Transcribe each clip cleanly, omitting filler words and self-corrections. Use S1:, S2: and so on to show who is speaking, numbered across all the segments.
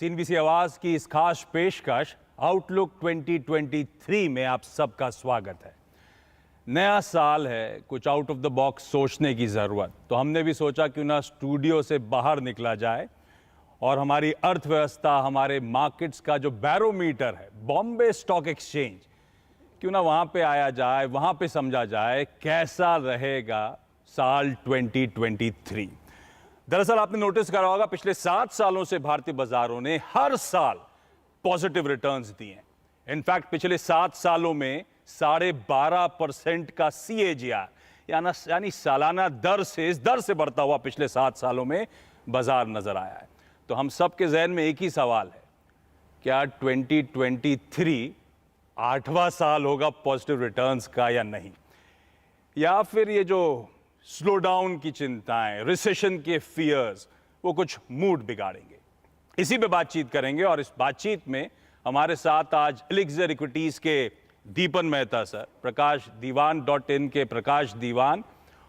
S1: CNBC आवाज की इस खास पेशकश आउटलुक 2023 में आप सबका स्वागत है। नया साल है, कुछ आउट ऑफ द बॉक्स सोचने की जरूरत, तो हमने भी सोचा क्यों ना स्टूडियो से बाहर निकला जाए और हमारी अर्थव्यवस्था, हमारे मार्केट्स का जो बैरोमीटर है बॉम्बे स्टॉक एक्सचेंज, क्यों ना वहां पे आया जाए, वहां पे समझा जाए कैसा रहेगा साल 2023। दरअसल आपने नोटिस करा होगा पिछले 7 सालों से भारतीय बाजारों ने हर साल पॉजिटिव रिटर्न्स दिए हैं। इनफैक्ट पिछले 7 सालों में 12.5% का CAGR यानी सालाना दर से, इस दर से बढ़ता हुआ पिछले 7 सालों में बाजार नजर आया है। तो हम सबके जहन में एक ही सवाल है, क्या 2023 8वां साल होगा पॉजिटिव रिटर्न्स का या नहीं, या फिर ये जो स्लो डाउन की चिंताएं, रिसेशन के फियर्स, वो कुछ मूड बिगाड़ेंगे। इसी पे बातचीत करेंगे और इस बातचीत में हमारे साथ आज एलिक्सर इक्विटीज के दीपन मेहता सर, प्रकाश दीवान.in के प्रकाश दीवान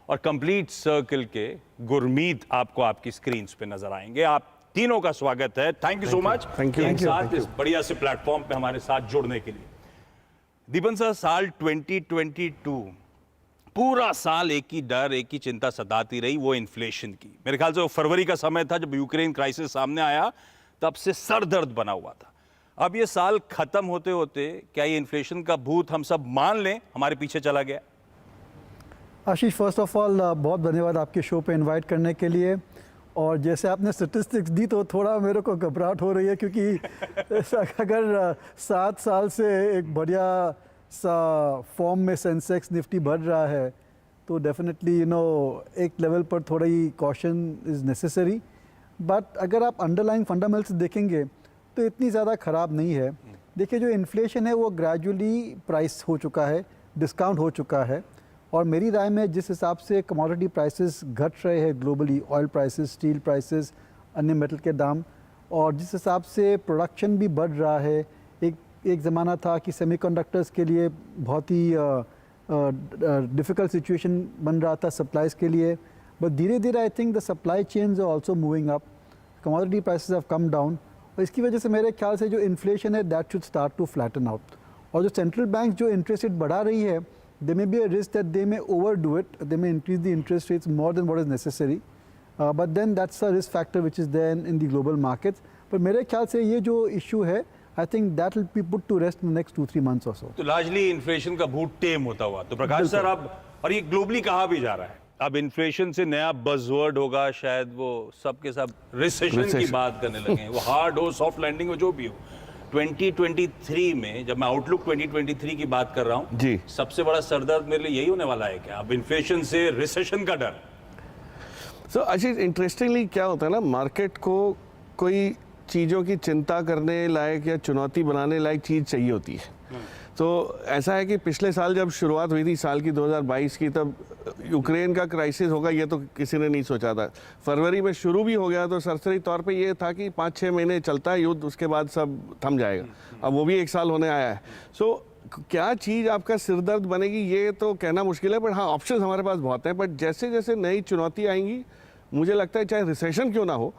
S1: और कंप्लीट सर्कल के गुरमीत आपको आपकी स्क्रीन पे नजर आएंगे। आप तीनों का स्वागत है। थैंक यू सो मच साथ इस बढ़िया से प्लेटफॉर्म पे हमारे साथ जुड़ने के लिए। दीपन सर, साल 2022 पूरा साल एक ही डर, एक ही चिंता सताती रही, वो इन्फ्लेशन की। मेरे ख्याल से वो फरवरी का समय था जब यूक्रेन क्राइसिस सामने आया, तब से सर दर्द बना हुआ था। अब ये साल खत्म होते होते क्या ये इन्फ्लेशन का भूत हम सब मान लें हमारे पीछे चला गया?
S2: आशीष, फर्स्ट ऑफ ऑल बहुत धन्यवाद आपके शो पे इनवाइट करने के लिए। और जैसे आपने स्टेटिस्टिक्स दी तो थोड़ा मेरे को घबराहट हो रही है, क्योंकि अगर 7 साल से एक बढ़िया सा फॉर्म में सेंसेक्स निफ्टी बढ़ रहा है तो डेफिनेटली एक लेवल पर थोड़ा ही कॉशन इज़ नेसेसरी। बट अगर आप अंडरलाइंग फंडामेंटल्स देखेंगे तो इतनी ज़्यादा ख़राब नहीं है। देखिए, जो इन्फ्लेशन है वो ग्रेजुअली प्राइस हो चुका है, डिस्काउंट हो चुका है। और मेरी राय में जिस हिसाब से कमोडिटी प्राइसेस घट रहे हैं globally, oil prices, steel prices, अन्य मेटल के दाम, और जिस हिसाब से प्रोडक्शन भी बढ़ रहा है, एक ज़माना था कि सेमीकंडक्टर्स के लिए बहुत ही डिफ़िकल्ट सिचुएशन बन रहा था सप्लाईज़ के लिए। बट धीरे धीरे I think the supply chains are also moving up, commodity prices have come down, और इसकी वजह से मेरे ख्याल से जो इन्फ्लेशन है that should start to flatten out. और जो सेंट्रल बैंक जो इंटरेस्ट रेट बढ़ा रही है, there may be a risk that they may overdo it, they may increase the interest rates more than what is necessary, but then that's a risk factor which is there in the global markets. पर मेरे ख्याल से ये जो issue है, I think that will be put to rest in the next 2-3 months or so.
S1: तो largely inflation का भूत टेम होता हुआ, तो प्रकाश सर अब, और ये ग्लोबली कहा भी जा रहा है, अब इन्फ्लेशन से नया बज़वर्ड होगा, शायद वो सबके सब रिसेशन की बात करने लगे, वो हार्ड हो, सॉफ्ट लैंडिंग हो, जो भी हो। 2023 में जब मैं आउटलुक 2023 की बात कर रहा हूं जी, सबसे बड़ा सरदर्द मेरे लिए यही होने वाला है क्या, अब इन्फ्लेशन से रिसेशन का डर?
S3: सो अच्छा, इंटरेस्टिंगली क्या होता है ना, मार्केट को कोई चीज़ों की चिंता करने लायक या चुनौती बनाने लायक चीज़ चाहिए होती है। तो ऐसा है कि पिछले साल जब शुरुआत हुई थी साल की 2022 की, तब यूक्रेन का क्राइसिस होगा ये तो किसी ने नहीं सोचा था। फरवरी में शुरू भी हो गया तो सरसरी तौर पे ये था कि 5-6 महीने चलता है युद्ध, उसके बाद सब थम जाएगा। अब वो भी 1 साल होने आया है। सो क्या चीज़ आपका सिरदर्द बनेगी ये तो कहना मुश्किल है, बट हाँ, ऑप्शन हमारे पास बहुत हैं। बट जैसे जैसे नई चुनौती आएंगी, मुझे लगता है चाहे रिसेशन क्यों ना हो,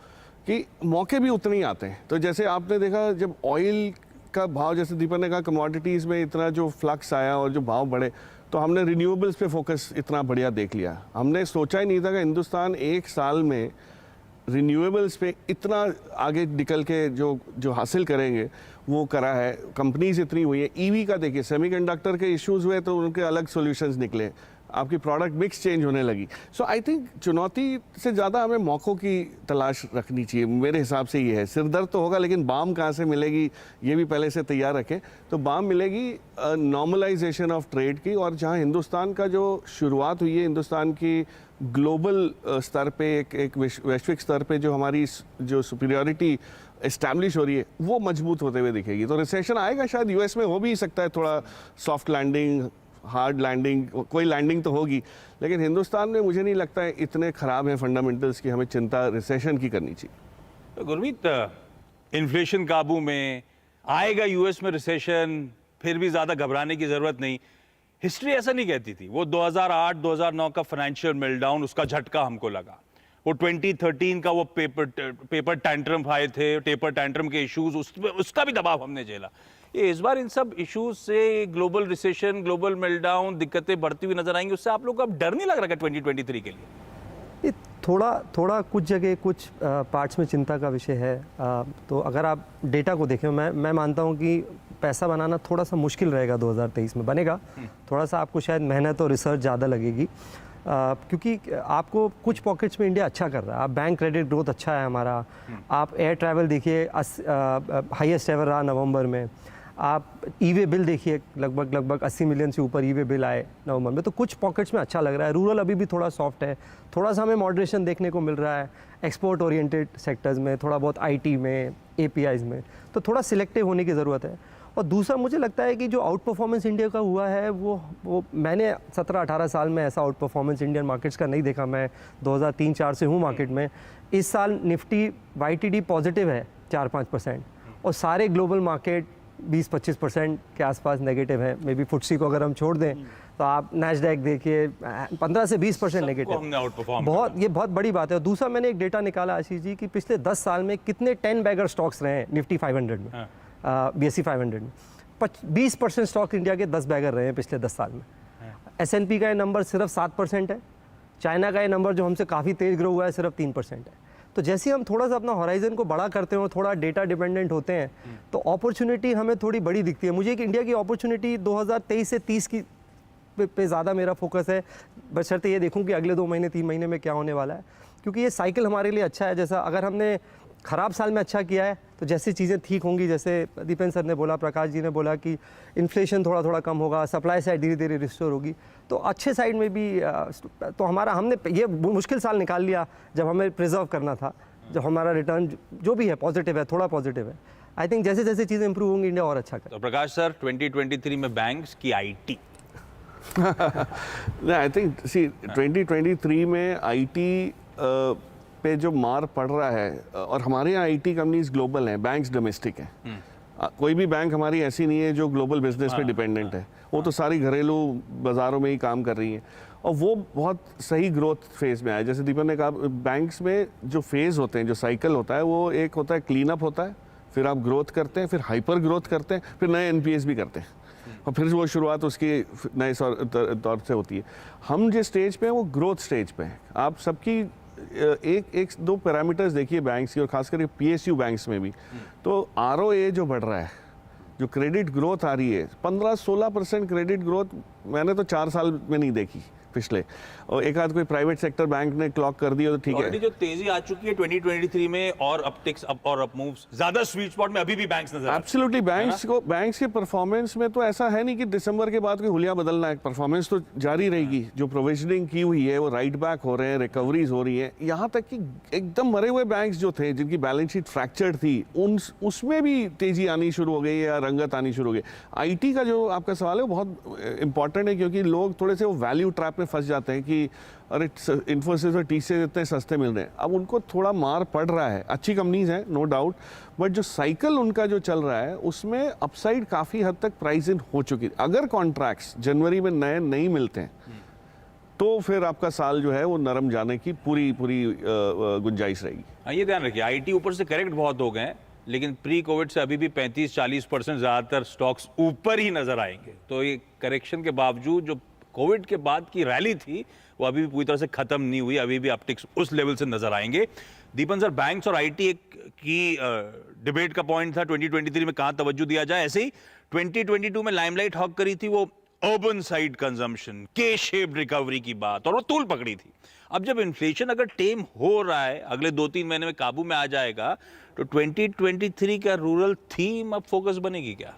S3: कि मौके भी उतने ही आते हैं। तो जैसे आपने देखा जब ऑयल का भाव, जैसे दीपक ने कहा, कमोडिटीज़ में इतना जो फ्लक्स आया और जो भाव बढ़े, तो हमने रिन्यूएबल्स पे फोकस इतना बढ़िया देख लिया। हमने सोचा ही नहीं था कि हिंदुस्तान 1 साल में रिन्यूएबल्स पे इतना आगे निकल के जो हासिल करेंगे वो करा है। कंपनीज इतनी हुई है। ईवी का देखिए, सेमीकंडक्टर के इश्यूज़ हुए तो उनके अलग सॉल्यूशंस निकले, आपकी प्रोडक्ट मिक्स चेंज होने लगी। सो आई थिंक चुनौती से ज़्यादा हमें मौक़ों की तलाश रखनी चाहिए, मेरे हिसाब से ये है। सिरदर्द तो होगा, लेकिन बाम कहाँ से मिलेगी ये भी पहले से तैयार रखें। तो बाम मिलेगी नॉर्मलाइजेशन ऑफ ट्रेड की, और जहाँ हिंदुस्तान का जो शुरुआत हुई है, हिंदुस्तान की ग्लोबल स्तर पे एक वैश्विक स्तर पे जो हमारी जो सुपीरियरिटी इस्टेब्लिश हो रही है, वो मजबूत होते हुए दिखेगी। तो रिसेशन आएगा, शायद यूएस में हो भी सकता है, थोड़ा सॉफ्ट लैंडिंग, हार्ड लैंडिंग, कोई लैंडिंग तो होगी, लेकिन हिंदुस्तान में मुझे नहीं लगता है इतने ख़राब हैं फंडामेंटल्स की हमें चिंता रिसेशन की करनी चाहिए।
S1: तो गुरमीत, इन्फ्लेशन काबू में आएगा, यूएस में रिसेशन, फिर भी ज़्यादा घबराने की ज़रूरत नहीं। हिस्ट्री ऐसा नहीं कहती थी। वो 2008-2009 का फाइनेंशियल मेल्टडाउन, उसका झटका हमको लगा। वो 2013 का वो पेपर टैंट्रम आए थे, टेपर टैंट्रम के इश्यूज, उसका भी दबाव हमने झेला। ये इस बार इन सब इश्यूज से ग्लोबल रिसेशन, ग्लोबल मेल्टडाउन, दिक्कतें बढ़ती हुई नजर आएंगी, उससे आप लोग को अब डर नहीं लग रहा है 2023 के लिए?
S4: ये थोड़ा कुछ जगह कुछ पार्ट्स में चिंता का विषय है। तो अगर आप डेटा को देखें, मैं मानता हूँ कि पैसा बनाना थोड़ा सा मुश्किल रहेगा 2023 में। बनेगा, थोड़ा सा आपको शायद मेहनत और रिसर्च ज़्यादा लगेगी, क्योंकि आपको कुछ पॉकेट्स में इंडिया अच्छा कर रहा है। आप बैंक क्रेडिट ग्रोथ अच्छा है हमारा, आप एयर ट्रैवल देखिए हाईएस्ट एवर रहा नवंबर में, आप ई-वे बिल देखिए लगभग 80 मिलियन से ऊपर ई-वे बिल आए नवंबर में। तो कुछ पॉकेट्स में अच्छा लग रहा है। रूरल अभी भी थोड़ा सॉफ्ट है, थोड़ा सा हमें मॉडरेशन देखने को मिल रहा है एक्सपोर्ट ओरिएंटेड सेक्टर्स में, थोड़ा बहुत आईटी में, एपीआईज में। तो थोड़ा सिलेक्टिव होने की ज़रूरत है। और दूसरा मुझे लगता है कि जो आउट परफॉर्मेंस इंडिया का हुआ है वो मैंने 17-18 साल में ऐसा आउट परफॉर्मेंस इंडियन मार्केट्स का नहीं देखा। मैं 2003-4 से हूँ मार्केट में। इस साल निफ्टी YTD पॉजिटिव है 4-5%, और सारे ग्लोबल मार्केट 20-25% के आसपास नेगेटिव है। मे बी फुटसी को अगर हम छोड़ दें तो आप नैस्डैक देखिए 15 से 20% नेगेटिव।
S1: हमने आउट परफॉर्म
S4: ये बहुत बड़ी बात है। और दूसरा मैंने एक डेटा निकाला आशीष जी कि पिछले 10 साल में कितने 10 बैगर स्टॉक्स रहे हैं निफ्टी 500 में, BSE 500 में। 20% स्टॉक इंडिया के 10 बैगर रहे हैं पिछले 10 साल में। S&P का ये नंबर सिर्फ 7% है। चाइना का ये नंबर जो हमसे काफ़ी तेज ग्रो हुआ है सिर्फ 3% है। तो जैसे हम थोड़ा सा अपना हॉराइजन को बड़ा करते हो, थोड़ा डेटा डिपेंडेंट होते हैं, तो अपॉर्चुनिटी हमें थोड़ी बड़ी दिखती है। मुझे एक इंडिया की अपॉर्चुनिटी 2023 से 30 की पे ज़्यादा मेरा फोकस है, बशर्ते ये देखूं कि अगले 2 महीने 3 महीने में क्या होने वाला है, क्योंकि ये साइकिल हमारे लिए अच्छा है। जैसा अगर हमने ख़राब साल में अच्छा किया है तो जैसी चीज़ें ठीक होंगी, जैसे दीपेन सर ने बोला, प्रकाश जी ने बोला कि इन्फ्लेशन थोड़ा कम होगा, सप्लाई साइड धीरे धीरे रिस्टोर होगी, तो अच्छे साइड में भी तो हमने ये मुश्किल साल निकाल लिया जब हमें प्रिजर्व करना था, जब हमारा रिटर्न जो भी है पॉजिटिव है, थोड़ा पॉजिटिव है। आई थिंक जैसे जैसे चीज़ें इंप्रूव होंगी इंडिया और अच्छा
S1: तो प्रकाश सर 2023 में बैंक्स की IT
S3: आई थिंक सी 2023 में IT पे जो मार पड़ रहा है, और हमारे यहाँ IT कंपनीज ग्लोबल हैं, बैंक्स डोमेस्टिक हैं। कोई भी बैंक हमारी ऐसी नहीं है जो ग्लोबल बिजनेस पे डिपेंडेंट है। वो तो सारी घरेलू बाज़ारों में ही काम कर रही हैं, और वो बहुत सही ग्रोथ फेज में आए। जैसे दीपक ने कहा, बैंक्स में जो फेज़ होते हैं, जो साइकिल होता है, वो एक होता है क्लीन अप होता है, फिर आप ग्रोथ करते हैं, फिर हाइपर ग्रोथ करते हैं, फिर नए NPS भी करते हैं, और फिर वो शुरुआत उसकी नए तौर से होती है। हम जिस स्टेज पे हैं वो ग्रोथ स्टेज पे हैं। आप सबकी एक दो पैरामीटर्स देखिए बैंक्स की, और खासकर PSU बैंक्स में भी, तो ROA जो बढ़ रहा है, जो क्रेडिट ग्रोथ आ रही है 15-16% क्रेडिट ग्रोथ मैंने तो 4 साल में नहीं देखी पिछले। और एक आध कोई प्राइवेट सेक्टर बैंक ने क्लॉक कर दिया तो ठीक है।
S1: जो तेजी आ चुकी है 2023 में, और अपटिक्स अप और अप मूव्स ज्यादा स्वीट स्पॉट में अभी भी बैंक्स नजर
S3: एब्सोल्युटली बैंक्स के परफॉर्मेंस में तो ऐसा है नहीं कि दिसंबर के बाद कोई हुलिया बदलना है। परफॉर्मेंस तो जारी रहेगी। जो प्रोविजनिंग की हुई है वो राइट बैक हो रहे हैं, रिकवरीज हो रही है। यहाँ तक कि एकदम मरे हुए बैंक्स जो थे, जिनकी बैलेंस शीट फ्रैक्चर्ड थी, उसमें भी तेजी आनी शुरू हो गई या रंगत आनी शुरू हो गई। IT का जो आपका सवाल है वो बहुत इंपॉर्टेंट है, क्योंकि लोग थोड़े से वो वैल्यू ट्रैप में फंस जाते हैं कि अरे इन्फोसिस और TCS इतने सस्ते मिल रहे हैं। अब उनको थोड़ा मार पड़ रहा है। अच्छी कंपनीज हैं नो डाउट, बट जो साइकिल उनका जो चल रहा है उसमें अपसाइड काफ़ी हद तक प्राइस इन हो चुकी है। अगर कॉन्ट्रैक्ट्स जनवरी में नए नहीं मिलते हैं तो फिर आपका साल जो है वो नरम जाने की पूरी गुंजाइश रहेगी।
S1: हाँ, ये ध्यान रखिए, IT ऊपर से करेक्ट बहुत हो गए हैं, लेकिन प्री कोविड से अभी भी 35-40% ज़्यादातर स्टॉक्स ऊपर ही नजर आएंगे। तो ये करेक्शन के बावजूद जो कोविड के बाद की रैली थी वो अभी भी पूरी तरह से खत्म नहीं हुई, अभी भी अपटिक्स उस लेवल से नजर आएंगे। दीपन सर, बैंक्स और IT एक की डिबेट का पॉइंट था 2023 में कहां तवज्जो दिया जाए। ऐसे ही 2022 में लाइमलाइट हॉक करी थी वो अर्बन साइड कंजम्पशन, के शेप्ड रिकवरी की बात, और वो तूल पकड़ी थी। अब जब इन्फ्लेशन अगर टेम हो रहा है, अगले 2-3 महीने में काबू में आ जाएगा, तो 2023 का रूरल थीम अब फोकस बनेगी क्या?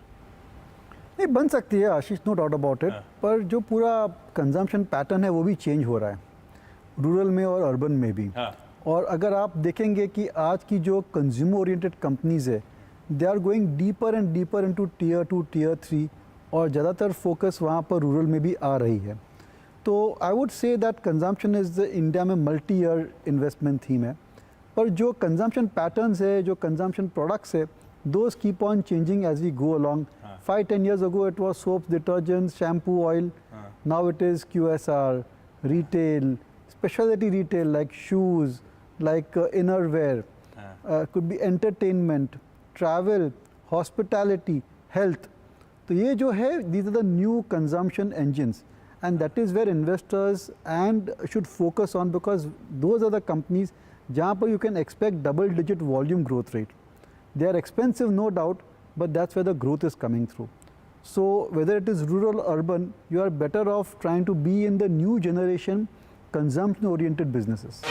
S2: नहीं, बन सकती है आशीष, नो डाउट अबाउट इट। पर जो पूरा कंजम्पशन पैटर्न है वो भी चेंज हो रहा है, रूरल में और अर्बन में भी। और अगर आप देखेंगे कि आज की जो कंज्यूमर ओरिएंटेड कंपनीज है, they are going deeper and deeper into Tier 2, Tier 3, और ज़्यादातर फोकस वहाँ पर रूरल में भी आ रही है। तो I would say that consumption is India में मल्टी ईयर इन्वेस्टमेंट थीम है। पर जो कंजम्पशन पैटर्न्स है, जो कंजम्पशन प्रोडक्ट्स है, those keep on changing as we go along. 5-10 years ago it was soaps, detergents, shampoo, oil. Now it is QSR, retail, specialty retail like shoes, like inner wear, could be entertainment, travel, hospitality, health. तो ये जो है, these are the new consumption engines, and that is where investors and should focus on, because those are the companies जहाँ पर you can expect double-digit volume growth rate. They are expensive, no doubt, but that's where the growth is coming through. So whether it is rural or urban, you are better off trying to be in the new generation consumption-oriented businesses.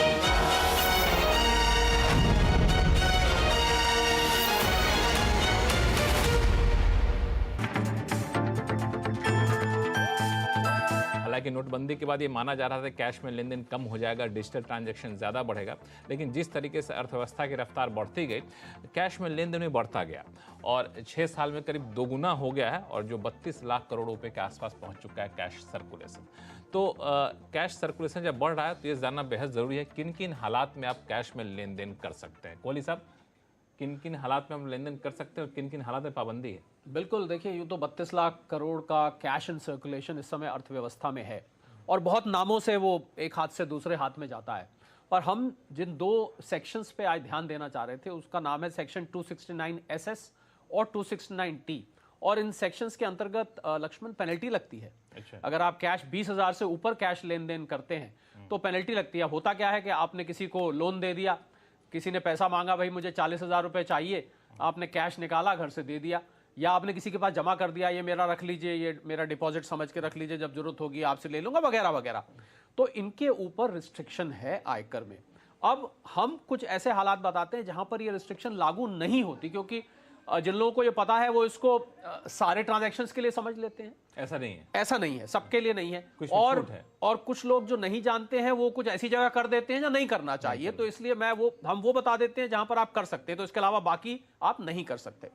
S5: हालांकि नोटबंदी के बाद ये माना जा रहा था कि कैश में लेन देन कम हो जाएगा, डिजिटल ट्रांजैक्शन ज़्यादा बढ़ेगा, लेकिन जिस तरीके से अर्थव्यवस्था की रफ्तार बढ़ती गई, कैश में लेन देन भी बढ़ता गया और 6 साल में करीब 2 गुना हो गया है और जो 32 लाख करोड़ रुपए के आसपास पहुंच चुका है कैश सर्कुलेशन। तो कैश सर्कुलेशन जब बढ़ रहा है तो ये जानना बेहद ज़रूरी है किन किन हालात में आप कैश में लेन देन कर सकते हैं। कोहली साहब, किन किन हालात में हम लेन देन कर सकते हैं और किन किन हालात में पाबंदी है?
S6: बिल्कुल, देखिए यूँ तो 32 लाख करोड़ का कैश इन सर्कुलेशन इस समय अर्थव्यवस्था में है और बहुत नामों से वो एक हाथ से दूसरे हाथ में जाता है। और हम जिन 2 सेक्शंस पे आज ध्यान देना चाह रहे थे, उसका नाम है सेक्शन 269SS और 269T। और इन सेक्शंस के अंतर्गत लक्ष्मण पेनल्टी लगती है।
S5: अच्छा।
S6: अगर आप कैश 20,000 से ऊपर कैश लेन देन करते हैं तो पेनल्टी लगती है। होता क्या है कि आपने किसी को लोन दे दिया, किसी ने पैसा मांगा, भाई मुझे 40,000 रुपये चाहिए, आपने कैश निकाला, घर से दे दिया, या आपने किसी के पास जमा कर दिया, ये मेरा रख लीजिए, ये मेरा डिपॉजिट समझ के रख लीजिए, जब जरूरत होगी आपसे ले लूंगा, वगैरह वगैरह। तो इनके ऊपर रिस्ट्रिक्शन है आयकर में। अब हम कुछ ऐसे हालात बताते हैं जहां पर ये रिस्ट्रिक्शन लागू नहीं होती, क्योंकि जिन लोगों को ये पता है वो इसको सारे ट्रांजैक्शंस के लिए समझ लेते हैं।
S5: ऐसा नहीं है,
S6: ऐसा नहीं है, सबके लिए नहीं है।
S5: कुछ में छूट है।
S6: और कुछ लोग जो नहीं जानते हैं वो कुछ ऐसी जगह कर देते हैं जो नहीं करना चाहिए। तो इसलिए हम वो बता देते हैं जहां पर आप कर सकते हैं, तो इसके अलावा बाकी आप नहीं कर सकते।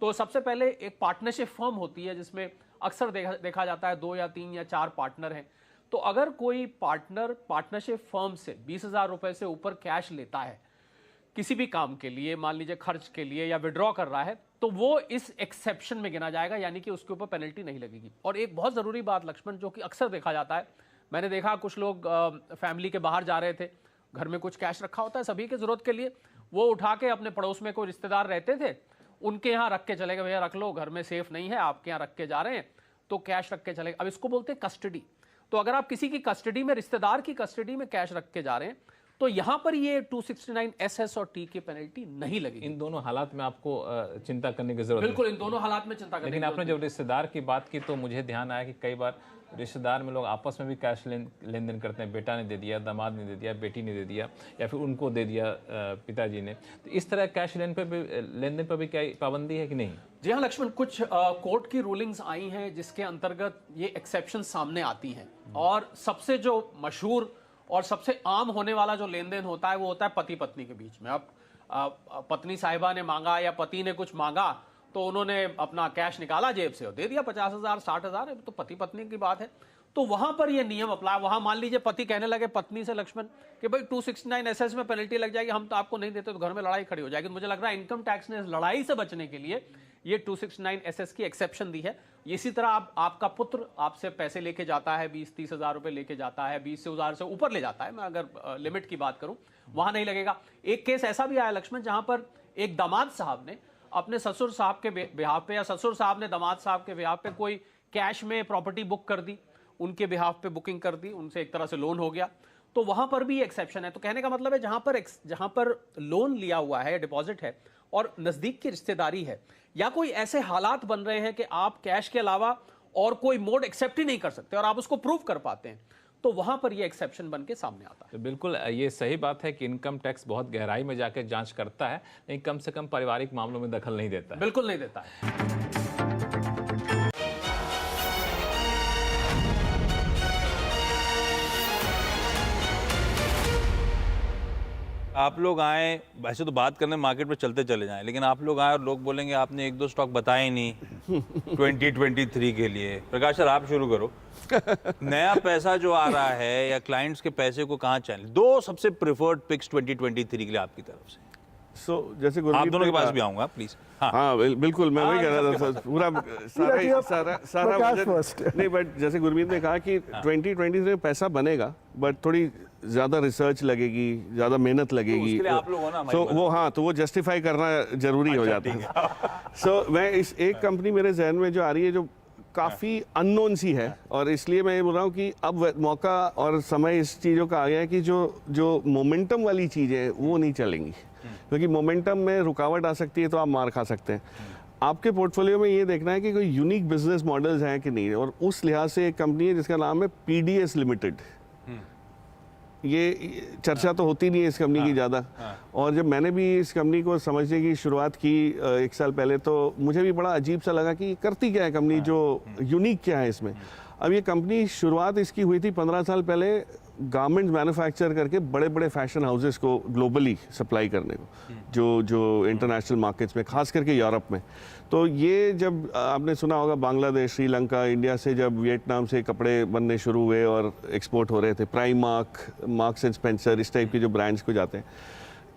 S6: तो सबसे पहले एक पार्टनरशिप फर्म होती है जिसमें अक्सर देखा जाता है 2 या 3 या 4 पार्टनर हैं। तो अगर कोई पार्टनर पार्टनरशिप फर्म से 20,000 रुपए से ऊपर कैश लेता है किसी भी काम के लिए, मान लीजिए खर्च के लिए या विड्रॉ कर रहा है, तो वो इस एक्सेप्शन में गिना जाएगा, यानी कि उसके ऊपर पेनल्टी नहीं लगेगी। और एक बहुत ज़रूरी बात लक्ष्मण, जो कि अक्सर देखा जाता है, मैंने देखा कुछ लोग फैमिली के बाहर जा रहे थे, घर में कुछ कैश रखा होता है सभी की ज़रूरत के लिए, वो उठा के अपने पड़ोस में कोई रिश्तेदार रहते थे उनके यहाँ रख के चले गए, भैया रख लो, घर में सेफ नहीं है, आपके यहाँ रख के जा रहे हैं, तो कैश रख के चले गए। अब इसको बोलते हैं कस्टडी। तो अगर आप किसी की कस्टडी में, रिश्तेदार की कस्टडी में कैश रख के जा रहे हैं, तो यहां पर ये 269SS और T की पेनल्टी नहीं लगेगी।
S5: इन दोनों हालात में आपको चिंता करने की जरूरत
S6: बिल्कुल, इन दोनों हालात में चिंता करने
S5: लेकिन आपने जब रिश्तेदार की बात की तो मुझे ध्यान आया कि कई बार रिश्तेदार में लोग आपस में भी कैश लेन देन करते हैं। बेटा ने दे दिया, दामाद ने दे दिया, बेटी ने दे दिया, या फिर उनको दे दिया पिताजी ने। तो इस तरह कैश लेन देन पर भी क्या पाबंदी है कि नहीं?
S6: जी हाँ लक्ष्मण, कुछ कोर्ट की रूलिंग्स आई हैं जिसके अंतर्गत ये एक्सेप्शन सामने आती हैं। और सबसे जो मशहूर और सबसे आम होने वाला जो लेन देन होता है वो होता है पति पत्नी के बीच में। अब पत्नी साहिबा ने मांगा या पति ने कुछ मांगा तो उन्होंने अपना कैश निकाला जेब से और दे दिया 50,000 60,000, तो पति पत्नी की बात है। तो वहां पर ये नियम अप्लाई, वहां मान लीजिए पति कहने लगे पत्नी से लक्ष्मण कि भाई 269SS में पेनल्टी लग जाएगी, हम तो आपको नहीं देते, तो घर में लड़ाई खड़ी हो जाएगी। मुझे लग रहा है इनकम टैक्स ने इस लड़ाई से बचने के लिए ये 269SS की एक्सेप्शन दी है। इसी तरह आपका पुत्र आपसे पैसे लेके जाता है, 20-30 हज़ार रुपए लेके जाता है, 20,000 से ऊपर ले जाता है, मैं अगर लिमिट की बात करूं, वहां नहीं लगेगा। एक केस ऐसा भी आया लक्ष्मण जहां पर एक दामाद साहब ने अपने ससुर साहब के बिहाफ पे, या ससुर साहब ने दामाद साहब के बिहाफ पे कोई कैश में प्रॉपर्टी बुक कर दी, उनके बिहाफ पे बुकिंग कर दी, उनसे एक तरह से लोन हो गया, तो वहां पर भी एक्सेप्शन है। तो कहने का मतलब है जहां पर लोन लिया हुआ है, डिपॉजिट है और नजदीक की रिश्तेदारी है, या कोई ऐसे हालात बन रहे हैं कि आप कैश के अलावा और कोई मोड एक्सेप्ट ही नहीं कर सकते और आप उसको प्रूव कर पाते हैं, तो वहां पर ये एक्सेप्शन बन के सामने आता है।
S5: तो बिल्कुल ये सही बात है कि इनकम टैक्स बहुत गहराई में जाकर जांच करता है, लेकिन कम से कम पारिवारिक मामलों में दखल नहीं देता है।
S6: बिल्कुल नहीं देता है।
S1: आप लोग आए, वैसे तो बात करने मार्केट में चलते चले जाएं, लेकिन आप लोग आए और लोग बोलेंगे आपने 1-2 स्टॉक बताए ही नहीं 2023 के लिए। प्रकाश सर, आप शुरू करो। नया पैसा जो आ रहा है या क्लाइंट्स के पैसे को कहाँ चैनल, 2 सबसे प्रेफर्ड पिक्स 2023 के लिए आपकी तरफ से?
S3: जैसे
S1: आप
S3: गुरमीत
S1: दोनों
S3: ने
S1: के पास
S3: कहा-
S1: भी आऊंगा प्लीज। हाँ,
S3: हाँ बिल्कुल, मैं वही कह रहा था सर, पूरा
S2: रखिए,
S3: सारा
S2: प्रकाश
S3: बजट
S2: first।
S3: नहीं, बट जैसे गुरमीत ने कहा कि 2020 में पैसा बनेगा, बट थोड़ी ज़्यादा रिसर्च लगेगी, ज़्यादा मेहनत लगेगी।
S1: उसके लिए आप लोग हो ना हमारी
S3: तो
S1: मदद।
S3: वो हाँ, तो वो जस्टिफाई करना जरूरी हो जाता है। सो मैं इस एक कंपनी मेरे जहन में जो आ रही है, जो काफ़ी अननोन सी है, और इसलिए मैं ये बोल रहा हूँ कि अब मौका और समय इस चीज़ों का आ गया है कि जो मोमेंटम वाली चीज़ें वो नहीं चलेंगी, क्योंकि मोमेंटम में रुकावट आ सकती है तो आप मार खा सकते हैं। आपके पोर्टफोलियो में ये देखना है कि कोई यूनिक बिजनेस मॉडल्स हैं कि नहीं, और उस लिहाज से एक कंपनी है जिसका नाम है PDS लिमिटेड। ये चर्चा तो होती नहीं है इस कंपनी की ज़्यादा, और जब मैंने भी इस कंपनी को समझने की शुरुआत की 1 साल पहले, तो मुझे भी बड़ा अजीब सा लगा कि करती क्या है कंपनी, जो यूनिक क्या है इसमें। अब ये कंपनी शुरुआत इसकी हुई थी 15 साल पहले गारमेंट्स मैन्युफैक्चर करके बड़े बड़े फैशन हाउसेस को ग्लोबली सप्लाई करने को, जो इंटरनेशनल मार्केट्स में, खास करके यूरोप में। तो ये जब आपने सुना होगा बांग्लादेश, श्रीलंका, इंडिया से जब वियतनाम से कपड़े बनने शुरू हुए और एक्सपोर्ट हो रहे थे, प्राइमार्क, मार्क्स एंड स्पेंसर, इस टाइप के जो ब्रांड्स को जाते हैं,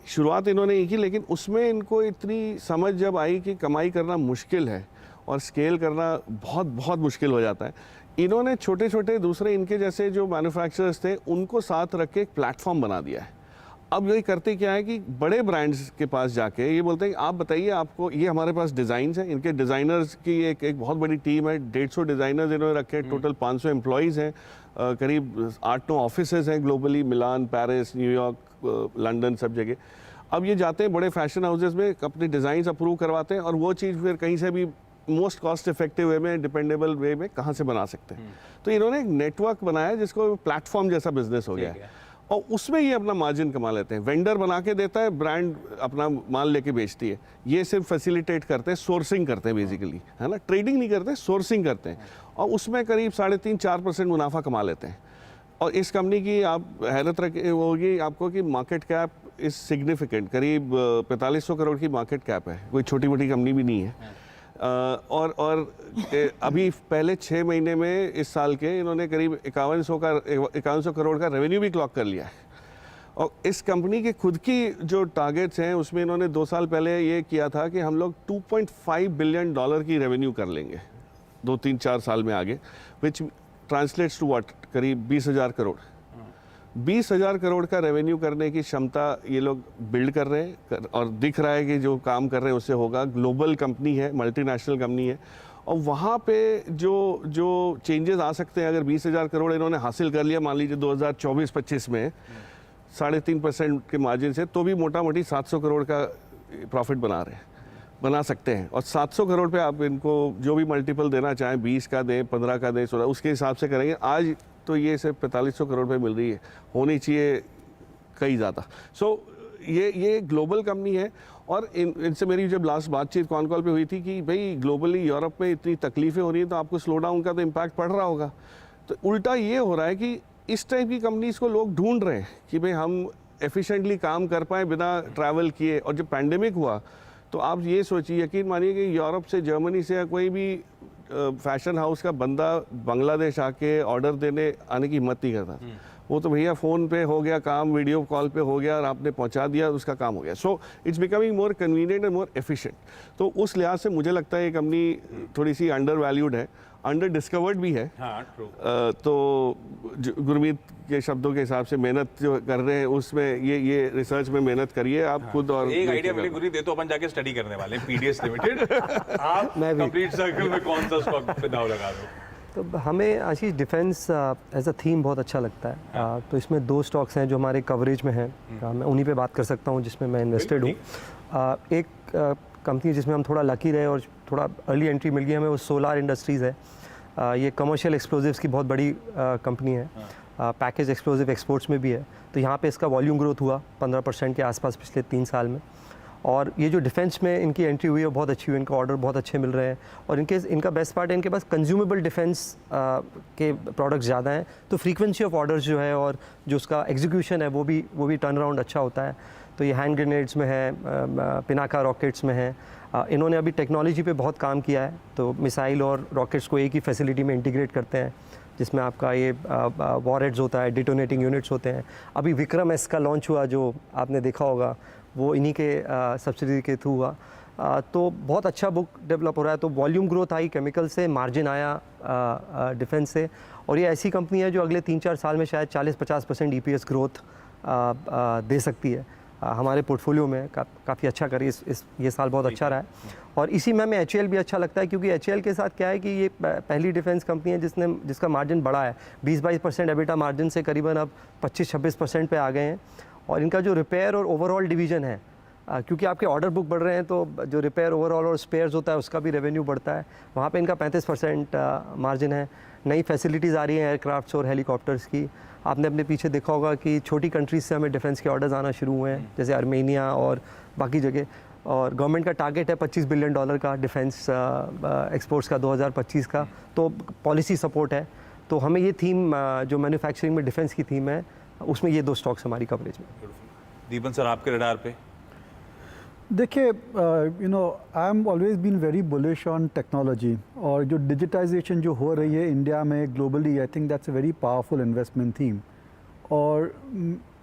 S3: शुरुआत इन्होंने ही की। लेकिन उसमें इनको इतनी समझ जब आई कि कमाई करना मुश्किल है और स्केल करना बहुत बहुत मुश्किल हो जाता है, इन्होंने छोटे छोटे दूसरे इनके जैसे जो मैन्युफैक्चरर्स थे उनको साथ रख के एक प्लेटफॉर्म बना दिया है। अब यही करते क्या है कि बड़े ब्रांड्स के पास जाके ये बोलते हैं कि आप बताइए, आपको ये हमारे पास डिज़ाइंस हैं, इनके डिज़ाइनर्स की एक बहुत बड़ी टीम है, 150 डिज़ाइनर्स इन्होंने रखे, टोटल 500 एम्प्लॉयज़ हैं, करीब 8-9 ऑफिसेज हैं ग्लोबली, मिलान, पेरिस, न्यूयॉर्क, लंदन, सब जगह। अब ये जाते हैं बड़े फैशन हाउसेज में, अपनी डिज़ाइंस अप्रूव करवाते हैं, और वो चीज़ फिर कहीं से भी मोस्ट कॉस्ट इफेक्टिव वे में, डिपेंडेबल वे में कहाँ से बना सकते हैं। तो इन्होंने एक नेटवर्क बनाया जिसको प्लेटफॉर्म जैसा बिजनेस हो गया है, और उसमें ये अपना मार्जिन कमा लेते हैं। वेंडर बना के देता है, ब्रांड अपना माल लेके बेचती है। ये सिर्फ फैसिलिटेट करते हैं, सोर्सिंग करते हैं बेसिकली, है ना, ट्रेडिंग नहीं करते, सोर्सिंग करते हैं, और उसमें करीब 3.5-4% मुनाफा कमा लेते हैं। और इस कंपनी की आप हैरत होगी आपको कि मार्केट कैप इज सिग्निफिकेंट, करीब 4500 करोड़ की मार्केट कैप है, कोई छोटी मोटी कंपनी भी नहीं है। और अभी पहले 6 महीने में इस साल के इन्होंने करीब 5100 करोड़ का रेवेन्यू भी क्लॉक कर लिया है। और इस कंपनी के खुद की जो टारगेट्स हैं उसमें इन्होंने 2 साल पहले ये किया था कि हम लोग $2.5 बिलियन की रेवेन्यू कर लेंगे 2-3-4 साल में आगे, विच ट्रांसलेट्स टू व्हाट, करीब 20,000 करोड़। 20,000 करोड़ का रेवेन्यू करने की क्षमता ये लोग बिल्ड कर रहे हैं, और दिख रहा है कि जो काम कर रहे हैं उससे होगा। ग्लोबल कंपनी है, मल्टीनेशनल कंपनी है, और वहाँ पे जो चेंजेस आ सकते हैं, अगर 20,000 करोड़ इन्होंने हासिल कर लिया मान लीजिए 2024-25 में 3.5% के मार्जिन से, तो भी मोटा मोटी 700 करोड़ का प्रॉफिट बना सकते हैं। और 700 करोड़ पे आप इनको जो भी मल्टीपल देना चाहें, 20 का दें, 15 का दें, 16, उसके हिसाब से करेंगे। आज तो ये सिर्फ 4500 करोड़ पे मिल रही है, होनी चाहिए कई ज़्यादा। सो ये ग्लोबल कंपनी है। और इनसे मेरी जब लास्ट बातचीत कॉन कॉल पे हुई थी कि भाई ग्लोबली यूरोप में इतनी तकलीफ़ें हो रही हैं, तो आपको स्लो डाउन का तो इम्पैक्ट पड़ रहा होगा। तो उल्टा ये हो रहा है कि इस टाइप की कंपनीज़ को लोग ढूंढ रहे हैं कि भाई हम एफिशिएंटली काम कर पाएँ बिना ट्रैवल किए। और जब पैंडेमिक हुआ तो आप ये सोचिए, यकीन मानिए कि यूरोप से, जर्मनी से, या कोई भी फैशन हाउस का बंदा बांग्लादेश आके ऑर्डर देने आने की हिम्मत नहीं करता। वो तो भैया फ़ोन पे हो गया काम, वीडियो कॉल पे हो गया, और आपने पहुंचा दिया, उसका काम हो गया। So it's becoming more convenient and more efficient. तो उस लिहाज से मुझे लगता है ये कंपनी थोड़ी सी अंडर वैल्यूड है, अंडर डिस्कवर्ड भी है।
S1: हाँ, ट्रू।
S3: तो गुरमीत के शब्दों के हिसाब से मेहनत जो कर रहे हैं उसमें ये रिसर्च में मेहनत करिए आप खुद। और
S1: एक आइडिया मिली गुरमीत, ये तो अपन जाके स्टडी करने वाले हैं, PDS लिमिटेड। आप कंप्लीट सर्कल में कौन सा स्टॉक पे दाव लगा दो?
S4: तो हमें आशीष डिफेंस एज अ थीम बहुत अच्छा लगता है। तो इसमें 2 स्टॉक्स हैं जो हमारे कवरेज में हैं, मैं उन्हीं पे बात कर सकता हूँ जिसमें मैं इन्वेस्टेड हूँ। एक कंपनी जिसमें हम थोड़ा लकी रहे और थोड़ा अर्ली एंट्री मिल गई हमें, वो सोलार इंडस्ट्रीज़ है। ये कमर्शियल एक्सप्लोजिव्स की बहुत बड़ी कंपनी है, पैकेज एक्सप्लोजिव एक्सपोर्ट्स में भी है। तो यहाँ पे इसका वॉल्यूम ग्रोथ हुआ 15% के आसपास पिछले 3 साल में। और ये जो डिफेंस में इनकी एंट्री हुई है बहुत अच्छी हुई, इनका ऑर्डर बहुत अच्छे मिल रहे हैं। और इनका बेस्ट पार्ट है, इनके पास कंज्यूमेबल डिफेंस के प्रोडक्ट्स ज़्यादा हैं, तो फ्रीक्वेंसी ऑफ ऑर्डर्स जो है और जो उसका एग्जीक्यूशन है वो भी टर्न अराउंड अच्छा होता है। तो ये हैंड ग्रेनेड्स में है, पिनाका रॉकेट्स में है। इन्होंने अभी टेक्नोलॉजी पे बहुत काम किया है, तो मिसाइल और रॉकेट्स को एक ही फैसिलिटी में इंटीग्रेट करते हैं, जिसमें आपका ये वॉरहेड्स होता है, डिटोनेटिंग यूनिट्स होते हैं। अभी विक्रम एस का लॉन्च हुआ जो आपने देखा होगा, वो इन्हीं के सब्सिडी के थ्रू हुआ। तो बहुत अच्छा बुक डेवलप हो रहा है। तो वॉल्यूम ग्रोथ आई केमिकल से, मार्जिन आया डिफेंस से, और ये ऐसी कंपनी है जो अगले 3-4 साल में शायद 40-50% EPS ग्रोथ दे सकती है। हमारे पोर्टफोलियो में काफ़ी अच्छा करी ये साल बहुत अच्छा रहा है। और इसी में हमें HAL भी अच्छा लगता है, क्योंकि HAL के साथ क्या है कि ये पहली डिफेंस कंपनी है जिसका मार्जिन बढ़ा है। 20-22% EBITDA मार्जिन से करीबन अब 25-26% पे आ गए हैं। और इनका जो रिपेयर और ओवरऑल डिवीज़न है, क्योंकि आपके ऑर्डर बुक बढ़ रहे हैं तो जो रिपेयर ओवरऑल और स्पेयर्स होता है उसका भी रेवेन्यू बढ़ता है, वहाँ पे इनका 35% मार्जिन है। नई फैसिलिटीज़ आ रही हैं एयरक्राफ्ट्स और हेलीकॉप्टर्स की। आपने अपने पीछे देखा होगा कि छोटी कंट्रीज से हमें डिफेंस के ऑर्डर्स आना शुरू हुए हैं, जैसे आर्मेनिया और बाकी जगह। और गवर्नमेंट का टारगेट है $25 बिलियन का डिफेंस एक्सपोर्ट्स का 2025 का, तो पॉलिसी सपोर्ट है। तो हमें ये थीम जो मैन्युफैक्चरिंग में डिफेंस की थीम है, उसमें ये 2 स्टॉक्स हमारी कवरेज में।
S1: दीपन सर, आपके रडार पे?
S2: देखिए, I am always been very bullish on technology, और जो डिजिटाइजेशन जो हो रही है इंडिया में globally, I think that's a very powerful investment theme. और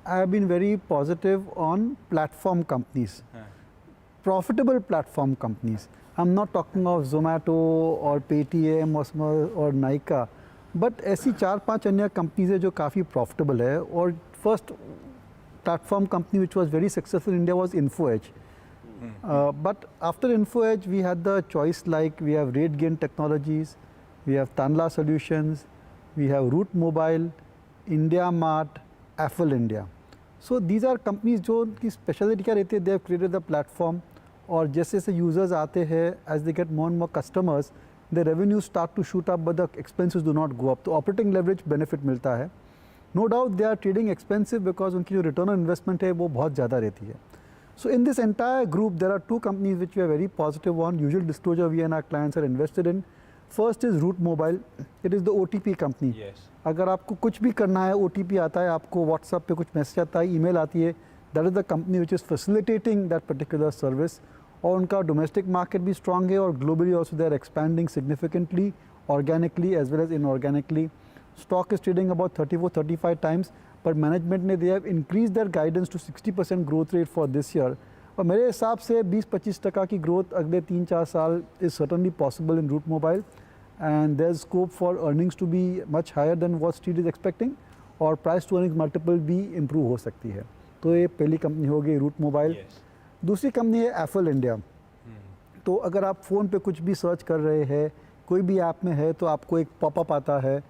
S2: I have been very positive on platform companies, profitable platform companies. I am not talking of Zomato और Paytm और नाइका, बट ऐसी 4-5 अन्य कंपनीज है जो काफ़ी प्रॉफिटेबल है। और first platform company which was very successful in India was Info Edge. But after Info Edge, we had the choice, like we have RateGain Technologies, we have Tanla Solutions, we have Root Mobile, India Mart, Affle India. So these are companies जो की speciality क्या रहती है, they have created the platform, और जैसे जैसे users आते हैं, as they get more and more customers, the revenues start to shoot up but the expenses do not go up, तो operating leverage benefit मिलता है। No doubt they are trading expensive because उनकी जो return on investment है वो बहुत ज़्यादा रहती है। So in this entire group, there are 2 companies which we are very positive on. Usual disclosure we and our clients are invested in. First is Root Mobile. It is the OTP company.
S1: Yes.
S2: अगर आपको कुछ भी करना है, OTP आता है, आपको WhatsApp पे कुछ मैसेज आता है, ईमेल आती है, that is the company which is facilitating that particular service. और उनका domestic market भी strong है, और globally also they are expanding significantly, organically as well as inorganically. Stock is trading about 34-35 times. पर मैनेजमेंट ने they have increase their guidance to 60% growth rate for this year, और मेरे हिसाब से 20-25% की ग्रोथ अगले 3-4 साल is certainly possible in Route Mobile, and there is scope for earnings to be much higher than what street is expecting, और price to earnings multiple भी improve हो सकती है। तो ये पहली कंपनी हो गई रूट मोबाइल। दूसरी कंपनी है एफल इंडिया। तो अगर आप फ़ोन पे कुछ भी सर्च कर रहे हैं, कोई भी ऐप में है, तो आपको एक पॉपअप आता है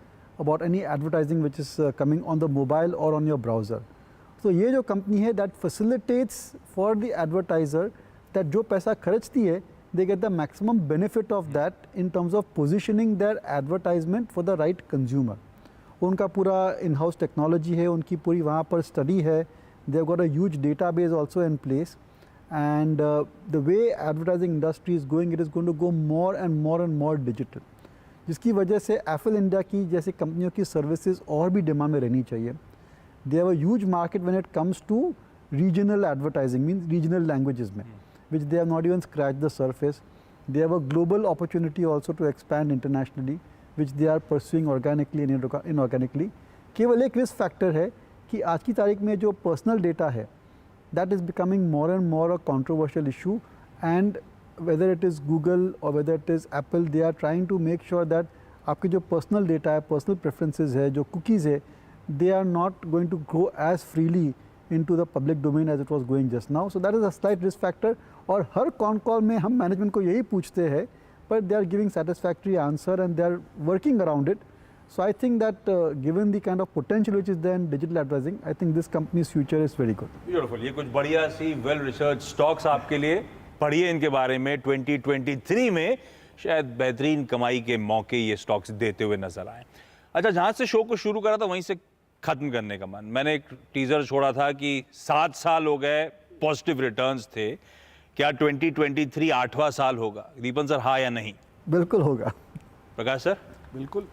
S2: about any advertising which is coming on the mobile or on your browser. So ये जो कंपनी है that facilitates for the advertiser that जो पैसा खर्चती है, they get the maximum benefit of that in terms of positioning their advertisement for the right consumer. उनका पूरा in-house technology है, उनकी पूरी वहाँ पर study है, they have got a huge database also in place, and the way advertising industry is going, it is going to go more and more digital. जिसकी वजह से एफल इंडिया की जैसी कंपनियों की सर्विसेज और भी डिमांड में रहनी चाहिए। They have a huge market when it comes to regional advertising, means regional languages में, which they have not even scratch the surface. They have a global opportunity also to expand internationally, which they are pursuing organically and inorganically. केवल एक risk factor है कि आज की तारीख में जो पर्सनल डेटा है, that is becoming more and more a controversial issue, and whether it is Google or whether it is Apple, they are trying to make sure that आपके जो personal data है, personal preferences है, जो cookies है, they are not going to go as freely into the public domain as it was going just now. So that is a slight risk factor. और हर con call में हम management को यही पूछते हैं, but they are giving satisfactory answer and they are working around it. So I think that given the kind of potential which is there in digital advertising, I think this company's future is very good.
S1: Beautiful. ये कुछ बढ़िया सी well researched stocks आपके लिए, पढ़िए इनके बारे में। 2023 में शायद बेहतरीन कमाई के मौके ये स्टॉक्स देते हुए नजर आए। अच्छा, जहां से शो को शुरू करा था वहीं से खत्म करने का मन। मैंने एक टीजर छोड़ा था कि 7 साल हो गए, पॉजिटिव रिटर्न्स थे। क्या 2023 8वां साल होगा? दीपन सर, हाँ या नहीं?
S2: बिल्कुल होगा।
S1: प्रकाश सर?
S3: बिल्कुल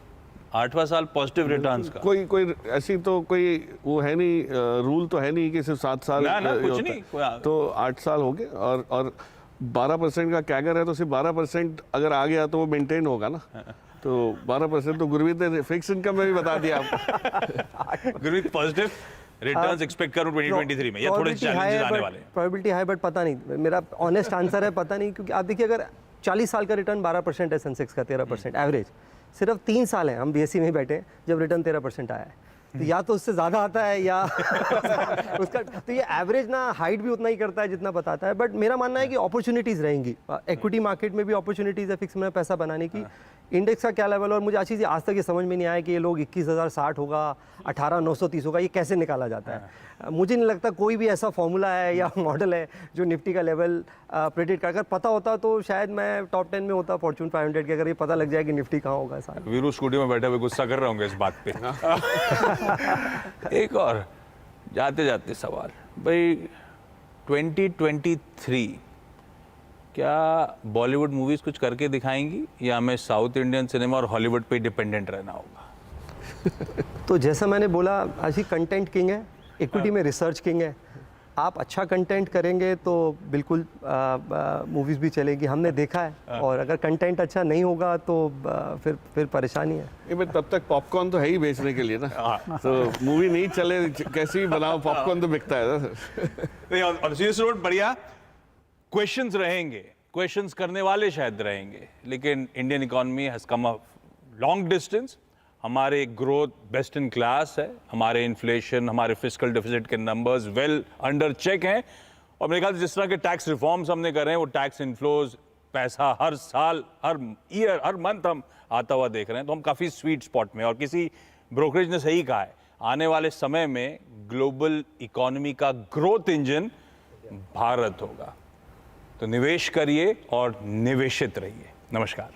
S1: 8वां साल पॉजिटिव रिटर्न्स का।
S3: कोई ऐसी तो कोई वो है नहीं, रूल तो है नहीं कि सिर्फ 7 साल
S1: ना, कुछ नहीं।
S3: तो 8 साल हो गए, और 12% का कैगर है, तो सिर्फ 12% अगर आ गया तो वो मेंटेन होगा ना। तो 12% तो गुरमीत ने फिक्स इनकम में भी बता दिया आपको।
S1: गुरमीत, पॉजिटिव रिटर्न्स एक्सपेक्ट करूं 2023 में या थोड़े चैलेंजेस आने वाले हैं?
S4: प्रोबेबिलिटी हाई बट पता नहीं, मेरा ऑनेस्ट आंसर है पता नहीं, क्योंकि आप देखिए अगर 40 साल का रिटर्न 12% है, सेंसेक्स का 13% एवरेज, सिर्फ 3 साल हैं हम बीएससी में ही बैठे हैं जब रिटर्न 13% आया है, तो या तो उससे ज़्यादा आता है या उसका, तो ये एवरेज ना हाइट भी उतना ही करता है जितना बताता है। बट मेरा मानना है कि अपॉर्चुनिटीज़ रहेंगी, इक्विटी मार्केट में भी अपॉर्चुनिटीज़ है फिक्स में पैसा बनाने की। इंडेक्स का क्या लेवल, और मुझे आज चीज़ आज तक ये समझ में नहीं आया कि ये लोग 21,060 होगा, 18,930 होगा, ये कैसे निकाला जाता है। मुझे नहीं लगता कोई भी ऐसा फॉर्मूला है या मॉडल है जो निफ्टी का लेवल प्रेडिक्ट कर, अगर पता होता तो शायद मैं टॉप 10 में होता फॉर्च्यून 500 के, अगर ये पता लग जाए कि निफ्टी कहाँ होगा सारा।
S1: वीरू स्टूडियो में बैठे हुए गुस्सा कर रहे होंगे इस बात पे। एक और जाते जाते सवाल भाई, 2023 क्या बॉलीवुड मूवीज कुछ करके दिखाएंगी या हमें साउथ इंडियन सिनेमा और हॉलीवुड पे डिपेंडेंट रहना होगा?
S4: तो जैसा मैंने बोला, आज ही कंटेंट किंग है, इक्विटी में रिसर्च किंग है। आप अच्छा कंटेंट करेंगे तो बिल्कुल मूवीज़ भी चलेगी, हमने देखा है। और अगर कंटेंट अच्छा नहीं होगा तो फिर परेशानी है।
S3: ये भाई तब तक पॉपकॉर्न तो है ही बेचने के लिए ना, तो मूवी नहीं चले कैसे भी बनाओ, पॉपकॉर्न तो बिकता है ना।
S1: नहीं, और सीरियस नोट, बढ़िया क्वेश्चंस रहेंगे, क्वेश्चंस करने वाले शायद रहेंगे, लेकिन Indian economy has come a long distance. हमारे ग्रोथ बेस्ट इन क्लास है, हमारे इन्फ्लेशन, हमारे फिस्कल डेफिसिट के नंबर्स वेल अंडर चेक हैं, और मेरे ख्याल से जिस तरह के टैक्स रिफॉर्म्स हमने करे हैं, वो टैक्स इनफ्लोज, पैसा हर साल, हर ईयर, हर मंथ हम आता हुआ देख रहे हैं, तो हम काफ़ी स्वीट स्पॉट में। और किसी ब्रोकरेज ने सही कहा है, आने वाले समय में ग्लोबल इकोनॉमी का ग्रोथ इंजन भारत होगा। तो निवेश करिए और निवेशित रहिए। नमस्कार।